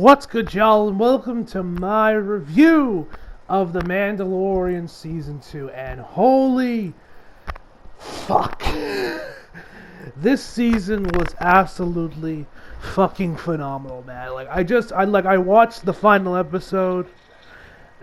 What's good, y'all, and welcome to my review of The Mandalorian Season 2, and holy fuck. This season was absolutely fucking phenomenal, man. I watched the final episode,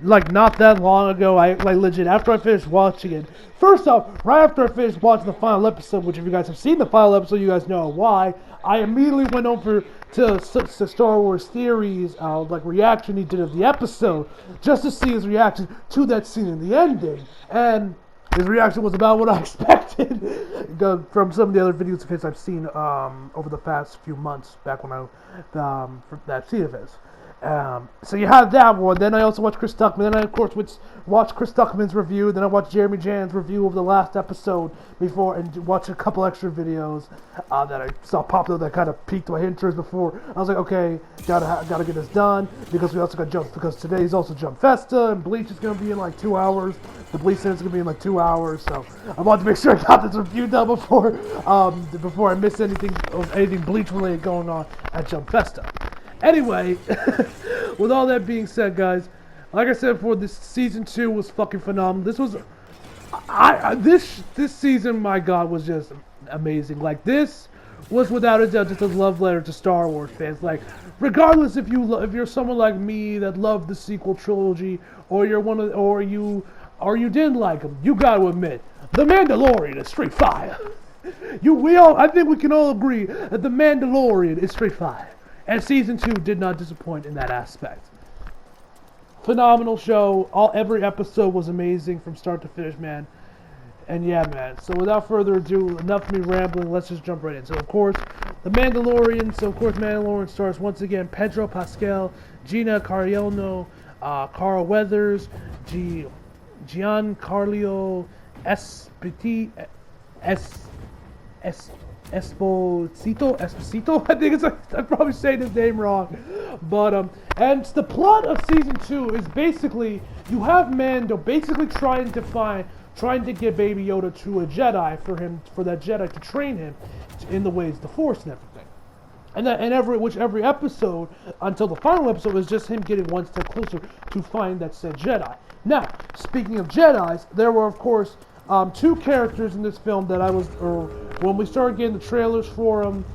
not that long ago. Legit, after I finished watching it, first off, right after I finished watching the final episode, which if you guys have seen the final episode, you guys know why, I immediately went over to Star Wars Theories, reaction he did of the episode, just to see his reaction to that scene in the ending, and his reaction was about what I expected from some of the other videos of his I've seen over the past few months, back when for that scene of his. So you have that one. Then I also watched Chris Tuckman. Then I, of course, watched Chris Tuckman's review. Then I watched Jeremy Jan's review of the last episode before, and watched a couple extra videos that I saw popular that kind of piqued my interest before. I was like, okay, gotta get this done, because we also got Jump, because today's also Jump Festa, and Bleach is gonna be in like 2 hours. The Bleach is gonna be in like 2 hours, so I wanted to make sure I got this review done before I miss anything Bleach related going on at Jump Festa. Anyway, with all that being said, guys, like I said before, this season 2 was fucking phenomenal. This was, this season, my God, was just amazing. Like, this was without a doubt just a love letter to Star Wars fans. Like, regardless if you're someone like me that loved the sequel trilogy, or you didn't like them, you got to admit, The Mandalorian is straight fire. I think we can all agree that The Mandalorian is straight fire. And Season 2 did not disappoint in that aspect. Phenomenal show. Every episode was amazing from start to finish, man. And yeah, man. So without further ado, enough of me rambling, let's just jump right in. So of course, Mandalorian stars once again Pedro Pascal, Gina Carano, Carl Weathers, Giancarlo Esposito, I think I'm probably saying his name wrong, but and the plot of season 2 is basically you have Mando basically trying to get Baby Yoda to a Jedi for that Jedi to train him in the ways of the Force and everything, and every episode until the final episode is just him getting one step closer to find that said Jedi. Now, speaking of Jedis, there were of course 2 characters in this film that when we started getting the trailers for them,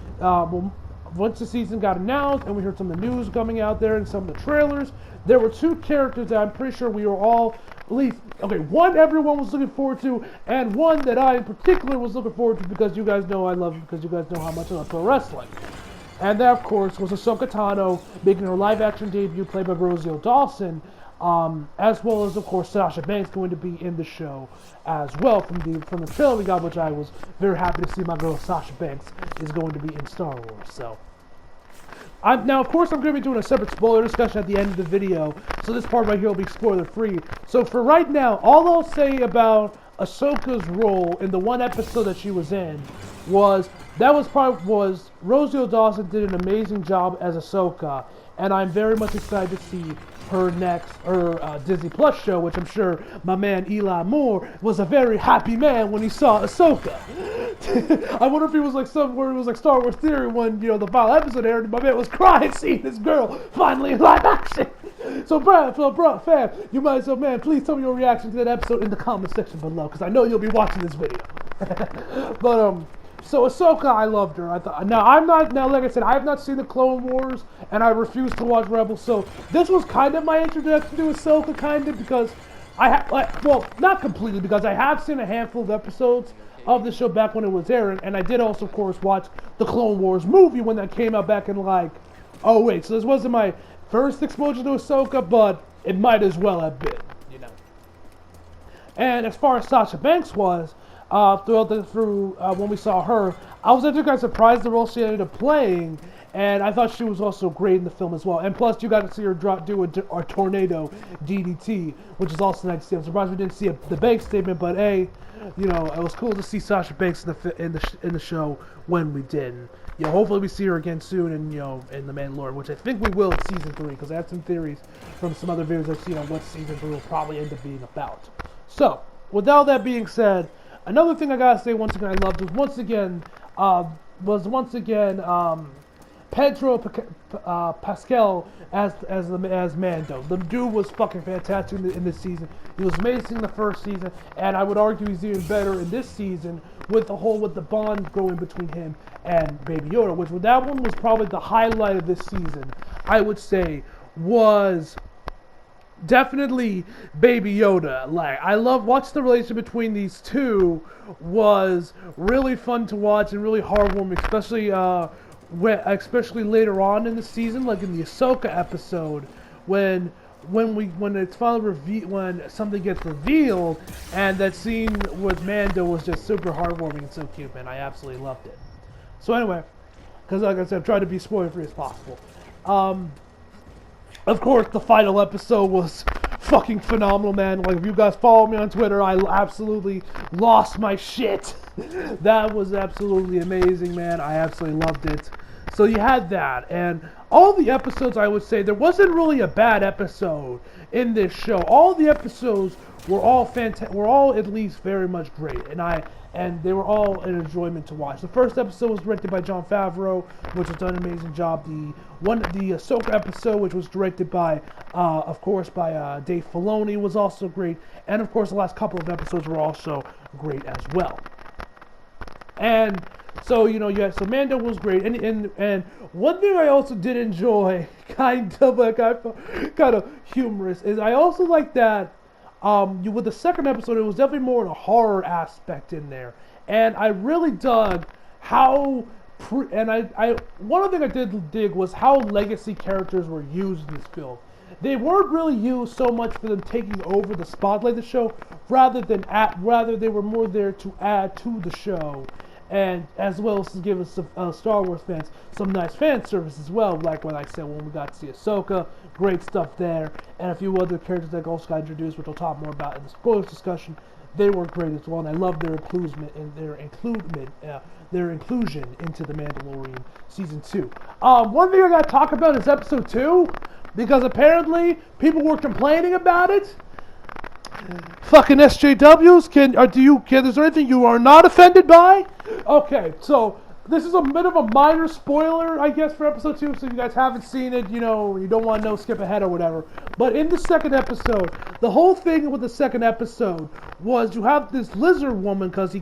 once the season got announced and we heard some of the news coming out there and some of the trailers, there were 2 characters that I'm pretty sure we were all, at least, one everyone was looking forward to, and one that I in particular was looking forward to because you guys know how much I love pro wrestling. And that, of course, was Ahsoka Tano making her live-action debut, played by Rosario Dawson, as well as, of course, Sasha Banks going to be in the show as well from the trailer we got, which I was very happy to see. My girl Sasha Banks is going to be in Star Wars. So, now, of course, I'm going to be doing a separate spoiler discussion at the end of the video, so this part right here will be spoiler-free. So for right now, all I'll say about Ahsoka's role in the one episode that she was in was Rosario Dawson did an amazing job as Ahsoka, and I'm very much excited to see her Disney Plus show, which I'm sure my man Eli Moore was a very happy man when he saw Ahsoka. I wonder if he was like somewhere it was like Star Wars Theory when the final episode aired, and my man was crying seeing this girl finally in live action. So fam, you might as well, man, please tell me your reaction to that episode in the comment section below, because I know you'll be watching this video. But so Ahsoka, I loved her. Like I said, I have not seen the Clone Wars, and I refuse to watch Rebels. So this was kind of my introduction to Ahsoka, because not completely, because I have seen a handful of episodes of the show back when it was airing, and I did also, of course, watch the Clone Wars movie when that came out back in so this wasn't my first exposure to Ahsoka, but it might as well have been, And as far as Sasha Banks was, when we saw her, I was actually kind of surprised the role she ended up playing, and I thought she was also great in the film as well. And plus, you got to see her do a tornado DDT, which is also nice to see. I'm surprised we didn't see the Banks statement, but it was cool to see Sasha Banks in the show when we did. And, hopefully we see her again soon in The Mandalorian, which I think we will in season 3, because I have some theories from some other videos I've seen on what season 3 will probably end up being about. So, with all that being said, another thing I gotta say once again I loved was once again Pedro Pascal as Mando. The dude was fucking fantastic in this season. He was amazing in the first season, and I would argue he's even better in this season with the bond growing between him and Baby Yoda, which that one was probably the highlight of this season. I would say was definitely Baby Yoda. Like, I love watching the relationship between these two was really fun to watch and really heartwarming, especially later on in the season, like in the Ahsoka episode, when it's finally when something gets revealed, and that scene with Mando was just super heartwarming and so cute, man. I absolutely loved it. So anyway, because like I said, I'm trying to be spoiler-free as possible. Of course, the final episode was fucking phenomenal, man. Like, if you guys follow me on Twitter, I absolutely lost my shit. That was absolutely amazing, man. I absolutely loved it. So you had that, and all the episodes, I would say, there wasn't really a bad episode in this show. All the episodes were all at least very much great, and they were all an enjoyment to watch. The first episode was directed by Jon Favreau, which has done an amazing job. The Ahsoka episode, which was directed by, of course, by Dave Filoni, was also great, and of course, the last couple of episodes were also great as well. And so, so Mando was great, and one thing I also did enjoy, kind of humorous, is I also like that, with the second episode, it was definitely more of a horror aspect in there, and I really dug how, one thing I did dig was how legacy characters were used in this film. They weren't really used so much for them taking over the spotlight of the show, rather they were more there to add to the show, and as well as to give us Star Wars fans some nice fan service as well, like when I said when we got to see Ahsoka, great stuff there, and a few other characters that also got introduced, which we'll talk more about in the spoilers discussion. They were great as well, and I love their inclusion into the Mandalorian Season 2. One thing I gotta talk about is Episode 2, because apparently people were complaining about it. Fucking SJWs, is there anything you are not offended by? Okay, so this is a bit of a minor spoiler, I guess, for Episode 2, so if you guys haven't seen it, you don't want to know, skip ahead or whatever. But in the second episode, the whole thing with the second episode was you have this lizard woman, because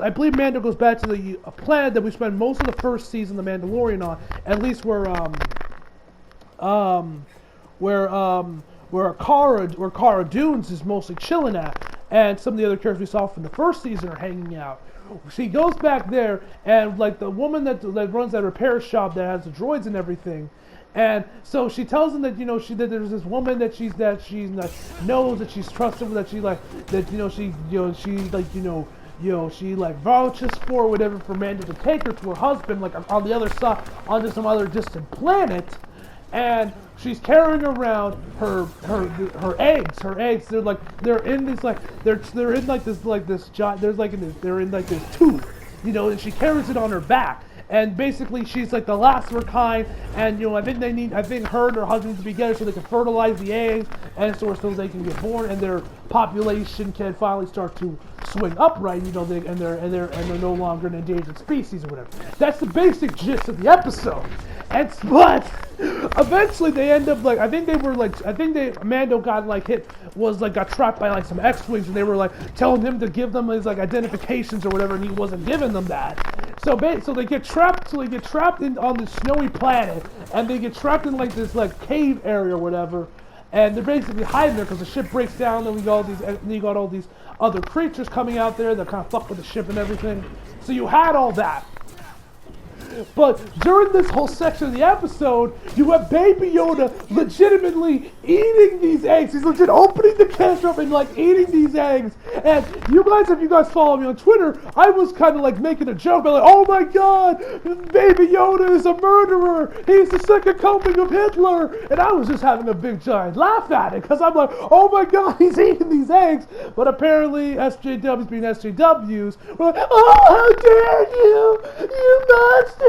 I believe Mando goes back to the planet that we spent most of the first season of The Mandalorian on, at least where Cara Dunes is mostly chilling at, and some of the other characters we saw from the first season are hanging out. She goes back there, and like the woman that runs that repair shop that has the droids and everything, and so she tells them that that there's this woman that she knows that she's trusted with, she vouches for whatever for Mando to take her to her husband, like on the other side, onto some other distant planet. And she's carrying around her eggs. Her eggs. They're in this tube, and she carries it on her back. And basically, she's like the last of her kind. And I think her and her husband need to be together so they can fertilize the eggs, and so they can get born, and their population can finally start to swing upright. And they're no longer an endangered species or whatever. That's the basic gist of the episode. But eventually they end up Mando got trapped by got some X-Wings, and they were telling him to give them his identifications or whatever, and he wasn't giving them that. So they get trapped on this snowy planet, and they get trapped in this cave area or whatever, and they're basically hiding there because the ship breaks down, and you got all these other creatures coming out there that kind of fuck with the ship and everything. So you had all that. But during this whole section of the episode, you have Baby Yoda legitimately eating these eggs. He's legit opening the canister up and eating these eggs. And if you guys follow me on Twitter, I was kind of making a joke. I'm oh my god, Baby Yoda is a murderer. He's the second coming of Hitler. And I was just having a big giant laugh at it because I'm oh my god, he's eating these eggs. But apparently SJWs being SJWs were oh, how dare you, you monster.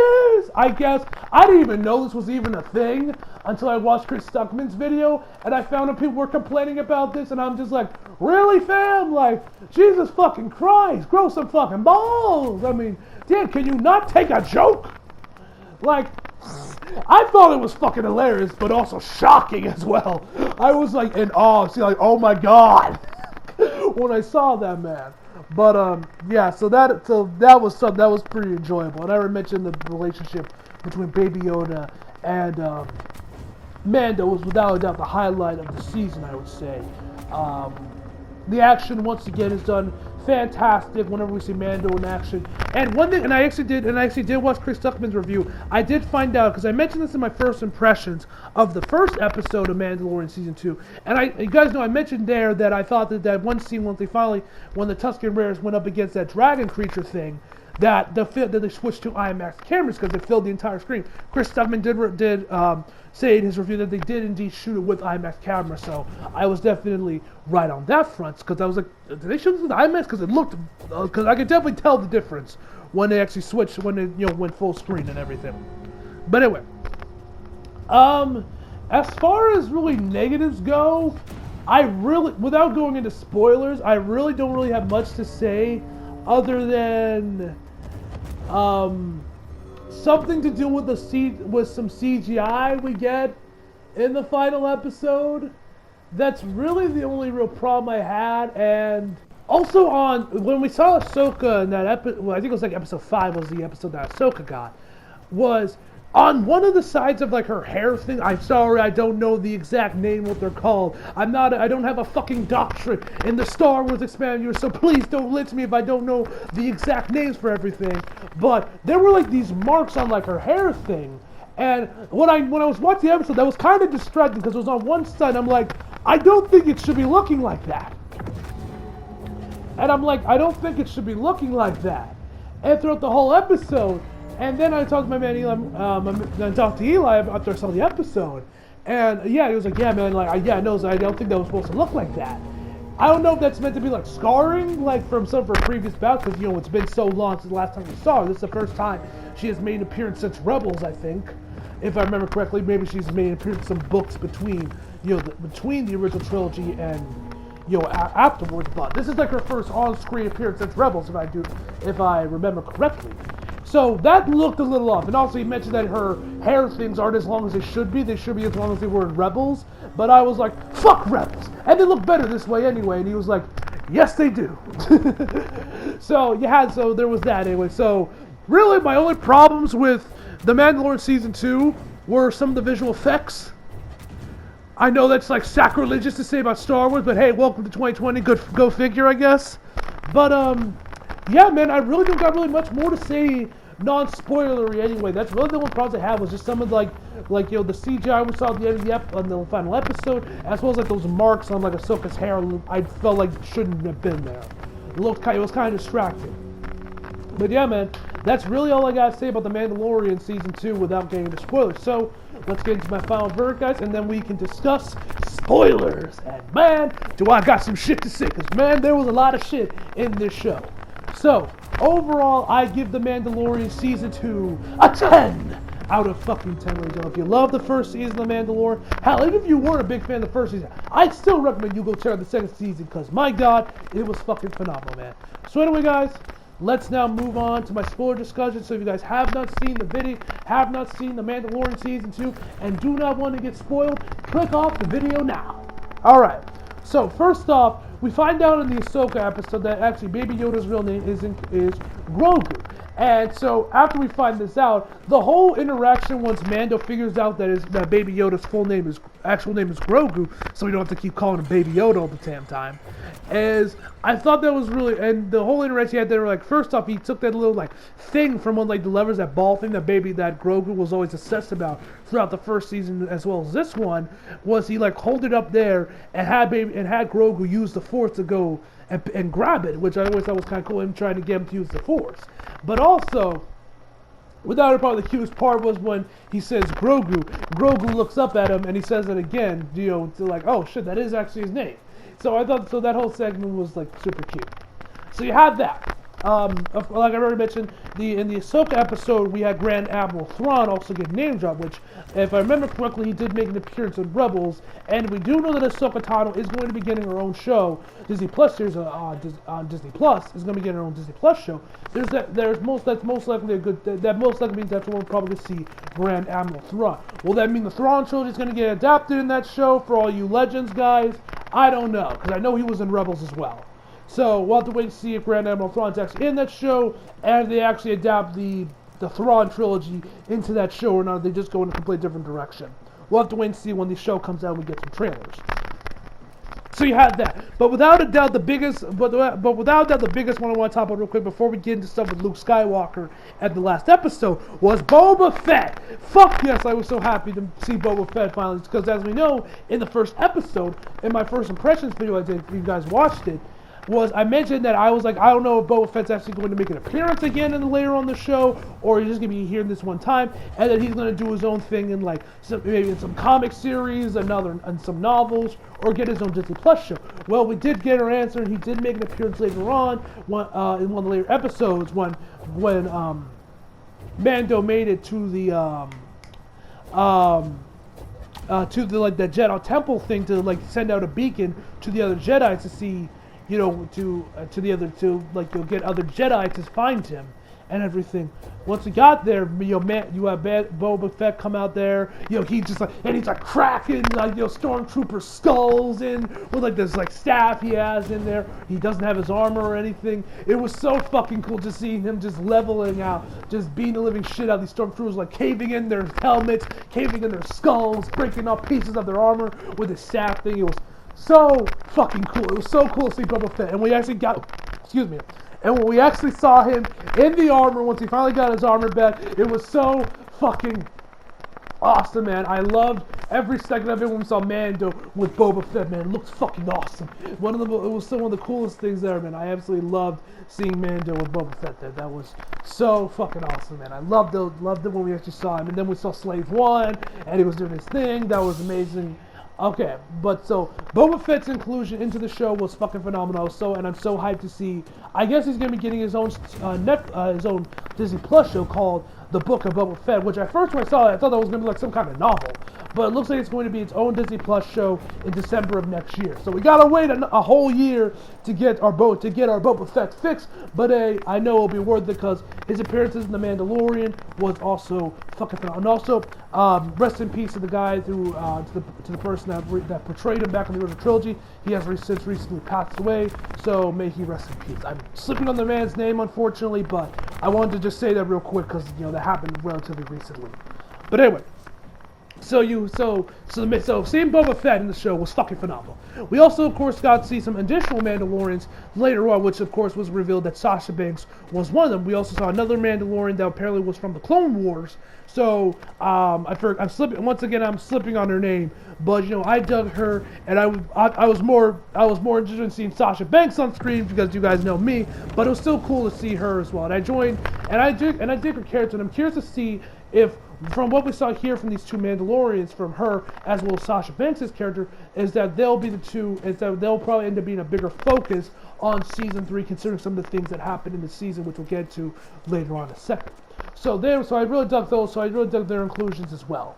I guess I didn't even know this was even a thing until I watched Chris Stuckman's video, and I found out people were complaining about this, and I'm just really, fam? Jesus fucking Christ, grow some fucking balls. I mean, damn, can you not take a joke? Like, I thought it was fucking hilarious, but also shocking as well. I was like in awe, see, like, oh my god, when I saw that, man. But yeah, so that was something that was pretty enjoyable. And I already mentioned the relationship between Baby Yoda and Mando was without a doubt the highlight of the season, I would say. The action once again is done fantastic whenever we see Mando in action. And one thing, and I actually did watch Chris Duckman's review. I did find out, because I mentioned this in my first impressions of the first episode of Mandalorian Season 2. And you guys know I mentioned there that I thought that one scene when the Tusken Raiders went up against that dragon creature thing, that they switched to IMAX cameras because it filled the entire screen. Chris Duckman did say in his review that they did indeed shoot it with IMAX camera, so I was definitely right on that front, because I was like, did they shoot this with IMAX? Because I could definitely tell the difference when they actually switched, when it went full screen and everything. But anyway, as far as really negatives go, without going into spoilers, I really don't really have much to say other than something to do with some CGI we get in the final episode. That's really the only real problem I had. And also when we saw Ahsoka in that episode, well, I think it was like episode 5 was the episode that Ahsoka got, was on one of the sides of like her hair thing. I'm sorry, I don't know the exact name what they're called. I don't have a fucking doctorate in the Star Wars expanded universe, so please don't lynch me if I don't know the exact names for everything. But there were like these marks on like her hair thing. And when I was watching the episode, that was kind of distracting because it was on one side. I'm like, I don't think it should be looking like that. And I'm like, I don't think it should be looking like that. And throughout the whole episode, and then I talked to my man Eli, I talked to Eli after I saw the episode, and yeah, he was like, yeah, man, like, I don't think that was supposed to look like that. I don't know if that's meant to be like scarring, like from some of her previous bouts, because it's been so long since the last time we saw her. This is the first time she has made an appearance since Rebels, I think, if I remember correctly. Maybe she's made an appearance in some books between the original trilogy and afterwards. But this is like her first on-screen appearance since Rebels, if I remember correctly. So that looked a little off. And also he mentioned that her hair things aren't as long as they should be. They should be as long as they were in Rebels. But I was like, fuck Rebels. And they look better this way anyway. And he was like, yes, they do. So there was that anyway. So really my only problems with The Mandalorian Season 2 were some of the visual effects. I know that's like sacrilegious to say about Star Wars, but hey, welcome to 2020. Go figure, I guess. But yeah, man, I really don't got really much more to say non-spoilery anyway. That's really the only problem I have was just some of the CGI we saw at the end of the final episode, as well as like those marks on like Ahsoka's hair. I felt like shouldn't have been there. It was kind of distracting. But yeah, man, that's really all I gotta say about The Mandalorian Season 2 without getting into spoilers. So let's get into my final verdict, guys, and then we can discuss spoilers. And man, do I got some shit to say, because man, there was a lot of shit in this show. So, overall, I give The Mandalorian Season 2 a 10 out of fucking 10. Ladies and gentlemen. If you love the first season of The Mandalorian, hell, even if you weren't a big fan of the first season, I'd still recommend you go check out the second season, because my god, it was fucking phenomenal, man. So anyway, guys, let's now move on to my spoiler discussion. So if you guys have not seen the video, have not seen The Mandalorian Season 2, and do not want to get spoiled, click off the video now. Alright, so first off, we find out in the Ahsoka episode that actually Baby Yoda's real name is Grogu. And so after we find this out, the whole interaction once Mando figures out that Baby Yoda's actual name is Grogu, so we don't have to keep calling him Baby Yoda all the damn time, is I thought that was really, and the whole interaction he had there, like, first off, he took that little like thing from one like the levers, that ball thing that Grogu was always obsessed about throughout the first season as well as this one, was he like hold it up there and had Grogu use the Force to go and grab it, which I always thought was kind of cool, him trying to get him to use the Force. But also, without it, probably the cutest part was when he says Grogu looks up at him and he says it again, to like, oh shit, that is actually his name. So I thought, that whole segment was like super cute. So you had that. like I already mentioned, in the Ahsoka episode, we had Grand Admiral Thrawn also get name dropped, which, if I remember correctly, he did make an appearance in Rebels, and we do know that Ahsoka Tano is going to be getting her own show. Disney Plus series on Disney Plus is going to be getting her own Disney Plus show. That's most likely a good. That most likely means that's when we'll probably see Grand Admiral Thrawn. Will that mean the Thrawn trilogy is going to get adapted in that show for all you Legends guys? I don't know, because I know he was in Rebels as well. So we'll have to wait and see if Grand Admiral Thrawn's actually in that show, and they actually adapt the Thrawn trilogy into that show, or not. They just go in a completely different direction. We'll have to wait and see when the show comes out and we get some trailers. So you have that, but without a doubt, the biggest one I want to talk about real quick before we get into stuff with Luke Skywalker at the last episode was Boba Fett. Fuck yes, I was so happy to see Boba Fett finally, because as we know, in the first episode, in my first impressions video I did, if you guys watched it, I mentioned that I was like, I don't know if Boba Fett's actually going to make an appearance again later on the show, or he's just going to be here this one time, and then he's going to do his own thing in maybe in some comic series, and some novels, or get his own Disney Plus show. Well, we did get our answer, and he did make an appearance later on, in one of the later episodes, when Mando made it to the the Jedi Temple thing to send out a beacon to the other Jedi to see. You'll get other Jedi to find him and everything. Once we got there, you have Boba Fett come out there. He's just he's cracking stormtrooper skulls in with this staff he has in there. He doesn't have his armor or anything. It was so fucking cool just seeing him just leveling out, just beating the living shit out of these stormtroopers, caving in their helmets, caving in their skulls, breaking off pieces of their armor with his staff thing. It was so fucking cool. It was so cool to see Boba Fett. And we actually and when we actually saw him in the armor, once he finally got his armor back, it was so fucking awesome, man. I loved every second of it when we saw Mando with Boba Fett, man. It looked fucking awesome. It was still one of the coolest things there, man. I absolutely loved seeing Mando with Boba Fett there. That was so fucking awesome, man. I loved it when we actually saw him. And then we saw Slave One, and he was doing his thing. That was amazing. Okay, but so Boba Fett's inclusion into the show was fucking phenomenal. And I'm so hyped to see. I guess he's gonna be getting his own his own Disney Plus show called The Book of Boba Fett. Which at first when I saw it, I thought that was gonna be some kind of novel, but it looks like it's going to be its own Disney Plus show in December of next year. So we gotta wait a whole year to get our Boba Fett fix. But I know it'll be worth it because his appearances in The Mandalorian was also fucking phenomenal. And also, rest in peace to the guy to the person that portrayed him back in the original trilogy. He has since recently passed away, so may he rest in peace. I'm slipping on the man's name, unfortunately, but I wanted to just say that real quick because that happened relatively recently. But anyway. So seeing Boba Fett in the show was fucking phenomenal. We also, of course, got to see some additional Mandalorians later on, which, of course, was revealed that Sasha Banks was one of them. We also saw another Mandalorian that apparently was from the Clone Wars. So I'm slipping on her name, but I dug her, and I was more interested in seeing Sasha Banks on screen because you guys know me. But it was still cool to see her as well. And I dig her character, and I'm curious to see if, from what we saw here from these two Mandalorians, from her as well as Sasha Banks' character, is that they'll probably end up being a bigger focus on Season 3, considering some of the things that happened in the season, which we'll get to later on in a second. So I really dug those, so I really dug their inclusions as well.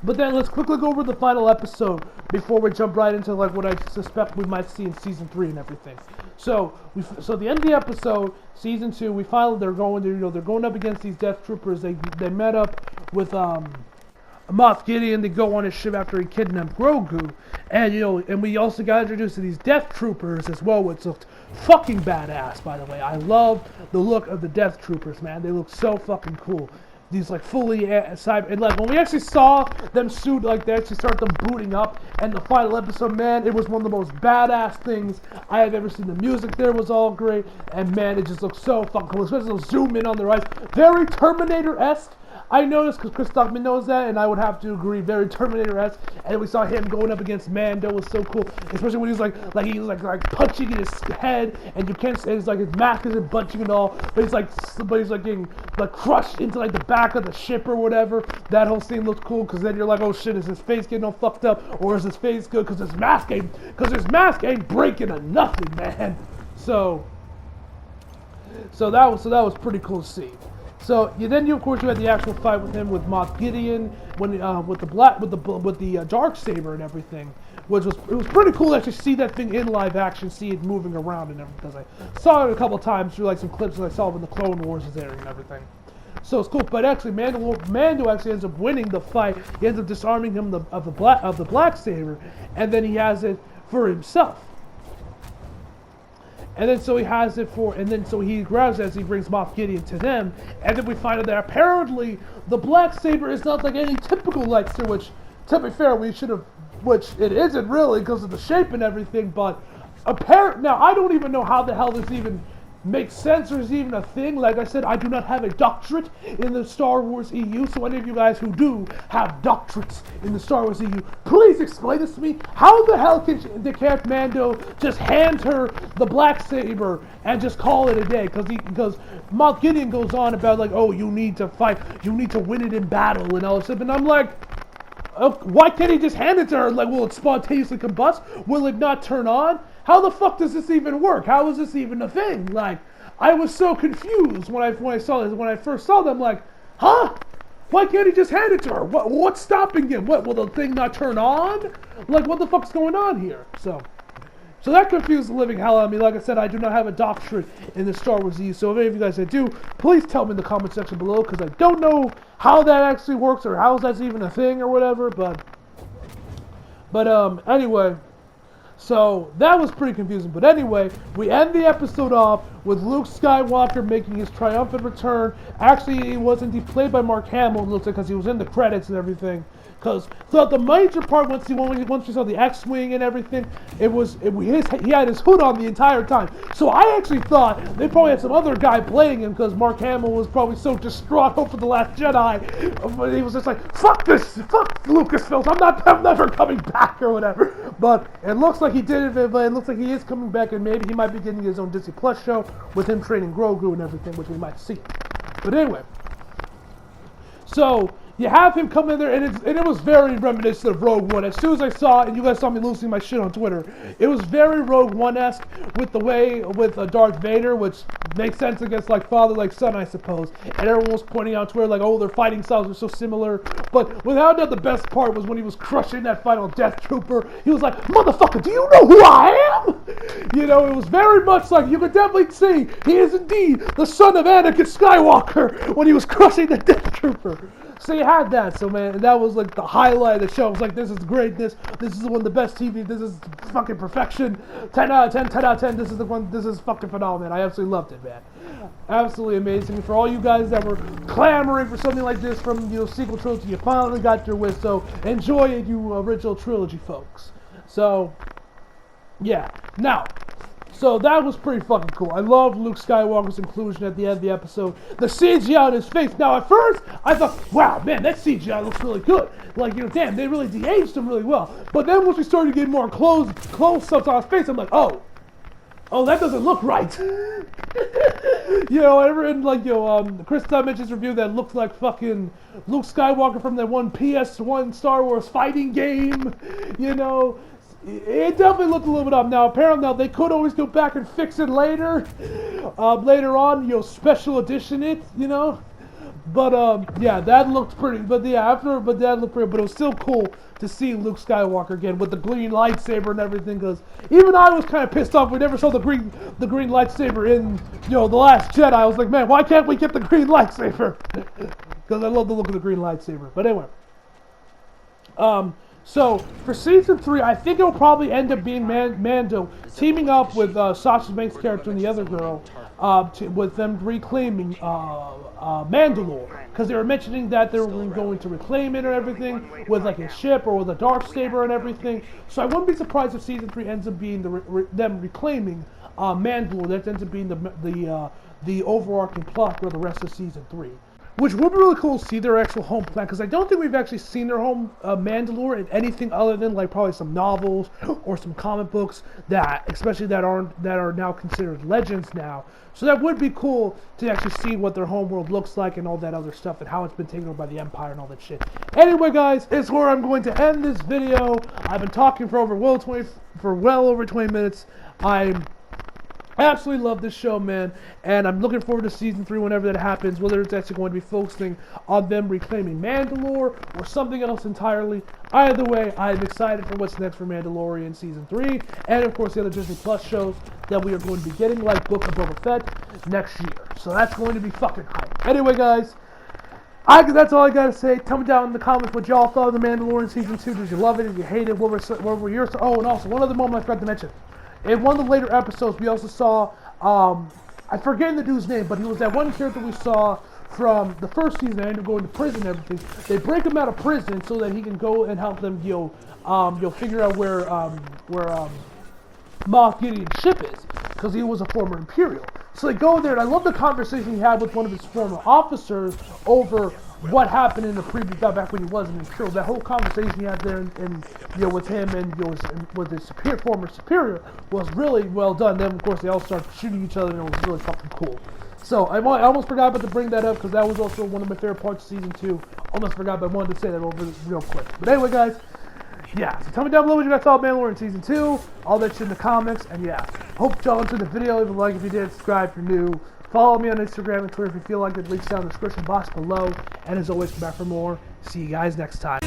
But then let's quickly go over the final episode before we jump right into what I suspect we might see in Season 3 and everything. So the end of the episode, Season 2, they're going up against these Death Troopers. They met up with Moff Gideon to go on his ship after he kidnapped Grogu, and we also got introduced to these Death Troopers as well, which looked fucking badass, by the way. I love the look of the Death Troopers, man. They look so fucking cool. These fully cyber, and when we actually saw them suit, they actually start them booting up, and the final episode, man, it was one of the most badass things I have ever seen. The music there was all great, and man, it just looked so fucking cool, especially they'll zoom in on their eyes. Very Terminator-esque. I noticed because Chris Stockman knows that, and I would have to agree, very Terminator-esque. And we saw him going up against Mando was so cool, especially when he was punching in his head, and you can't say his mask isn't bunching and all, but he's getting crushed into the back of the ship or whatever. That whole scene looks cool because then you're like, oh shit, is his face getting all fucked up, or is his face good because his mask ain't breaking to nothing, man. So that was pretty cool to see. So then of course you had the actual fight with him with Moff Gideon when with the dark saber and everything, which was pretty cool to actually see that thing in live action, see it moving around and everything. Because I saw it a couple times through like some clips that I saw when the Clone Wars was airing and everything. So it's cool, but actually Mando actually ends up winning the fight. He ends up disarming him of the black saber, and then he has it for himself. And then so he has it for, and then so he grabs it as he brings Moff Gideon to them, and then we find out that apparently the black saber is not like any typical lightsaber, which, to be fair, which it isn't really because of the shape and everything, but now I don't even know how the hell this even makes sense or is even a thing. Like I said, I do not have a doctorate in the Star Wars EU, so any of you guys who do have doctorates in the Star Wars EU, please explain this to me. How the hell can Count Mando just hand her the black saber and just call it a day? Because Moff Gideon goes on about like, oh, you need to fight, you need to win it in battle and all this stuff, and I'm like, why can't he just hand it to her? Like, will it spontaneously combust? Will it not turn on? How the fuck does this even work? How is this even a thing? Like, I was so confused when I saw this. When I first saw them, like, huh? Why can't he just hand it to her? What's stopping him? What, will the thing not turn on? Like, what the fuck's going on here? So that confused the living hell out of me. Like I said, I do not have a doctorate in the Star Wars EU, so if any of you guys that do, please tell me in the comment section below, because I don't know how that actually works or how that's even a thing or whatever, but anyway, so that was pretty confusing. But anyway, we end the episode off with Luke Skywalker making his triumphant return. Actually, he wasn't played by Mark Hamill, it looks like, because he was in the credits and everything. Because throughout the major part, once you saw the X-Wing and everything, he had his hood on the entire time. So I actually thought they probably had some other guy playing him, because Mark Hamill was probably so distraught over The Last Jedi. But he was just like, fuck this, fuck Lucasfilm, I'm never coming back or whatever. But it looks like he did it, but it looks like he is coming back, and maybe he might be getting his own Disney Plus show with him training Grogu and everything, which we might see. But anyway, so you have him come in there, and it was very reminiscent of Rogue One. As soon as I saw it, and you guys saw me losing my shit on Twitter, it was very Rogue One-esque with the way, with Darth Vader, which makes sense against like father, like son, I suppose. And everyone was pointing out Twitter like, oh, their fighting styles are so similar. But without doubt, the best part was when he was crushing that final Death Trooper. He was like, motherfucker, do you know who I am? You know, it was very much like, you could definitely see he is indeed the son of Anakin Skywalker when he was crushing the Death Trooper. So you had that, so man, that was like the highlight of the show. I was like, this is greatness, this is one of the best TV, this is fucking perfection, 10 out of 10, 10 out of 10, this is fucking phenomenal, man. I absolutely loved it, man. Absolutely amazing. For all you guys that were clamoring for something like this from, sequel trilogy, you finally got your wish, so enjoy it, you original trilogy folks. So, yeah. Now, so that was pretty fucking cool. I loved Luke Skywalker's inclusion at the end of the episode. The CGI on his face. Now, at first, I thought, wow, man, that CGI looks really good. Like, damn, they really de-aged him really well. But then once we started getting more close-ups on his face, I'm like, oh, that doesn't look right. Chris mentions review that looks like fucking Luke Skywalker from that one PS1 Star Wars fighting game, It definitely looked a little bit up. Now, apparently, they could always go back and fix it later. Later on, special edition it, But, yeah, that looked pretty. But, yeah, that looked pretty. But it was still cool to see Luke Skywalker again with the green lightsaber and everything. Because even I was kind of pissed off. We never saw the green lightsaber in, The Last Jedi. I was like, man, why can't we get the green lightsaber? Because I love the look of the green lightsaber. But anyway. So, for Season 3, I think it'll probably end up being Mando teaming up with Sasha Banks' character and the other girl, with them reclaiming Mandalore. Because they were mentioning that they were going to reclaim it or everything, with like a ship or with a Darksaber and everything. So I wouldn't be surprised if Season 3 ends up being them reclaiming Mandalore. That ends up being the overarching plot for the rest of Season 3. Which would be really cool to see their actual home planet, because I don't think we've actually seen their home Mandalore in anything other than like probably some novels or some comic books that are now considered legends now. So that would be cool to actually see what their home world looks like and all that other stuff and how it's been taken over by the Empire and all that shit. Anyway, guys, it's where I'm going to end this video. I've been talking for well over 20 minutes. I'm I absolutely love this show, man, and I'm looking forward to season 3 whenever that happens, whether it's actually going to be focusing on them reclaiming Mandalore or something else entirely. Either way, I'm excited for what's next for Mandalorian season 3, and of course the other Disney Plus shows that we are going to be getting, like Book of Boba Fett, next year. So that's going to be fucking hype. Anyway, guys, that's all I gotta say. Tell me down in the comments what y'all thought of The Mandalorian Season 2. Did you love it? Did you hate it? What were your... Oh, and also, one other moment I forgot to mention. In one of the later episodes, we also saw, I forget the dude's name, but he was that one character we saw from the first season that ended up going to prison and everything. They break him out of prison so that he can go and help them, figure out where Moff Gideon's ship is, because he was a former Imperial. So they go there, and I love the conversation he had with one of his former officers over what happened in the previous back when he was an Imperial. That whole conversation he had there, with him and with his former superior was really well done. Then of course they all started shooting each other, and it was really fucking cool. So I almost forgot about to bring that up because that was also one of my favorite parts of season 2. Almost forgot, but I wanted to say that over real quick. But anyway, guys. Yeah, so tell me down below what you guys thought of Mandalorian Season 2. All that shit in the comments. And yeah, hope y'all enjoyed the video. Leave a like if you did. Subscribe if you're new. Follow me on Instagram and Twitter if you feel like it. Links down in the description box below. And as always, come back for more. See you guys next time.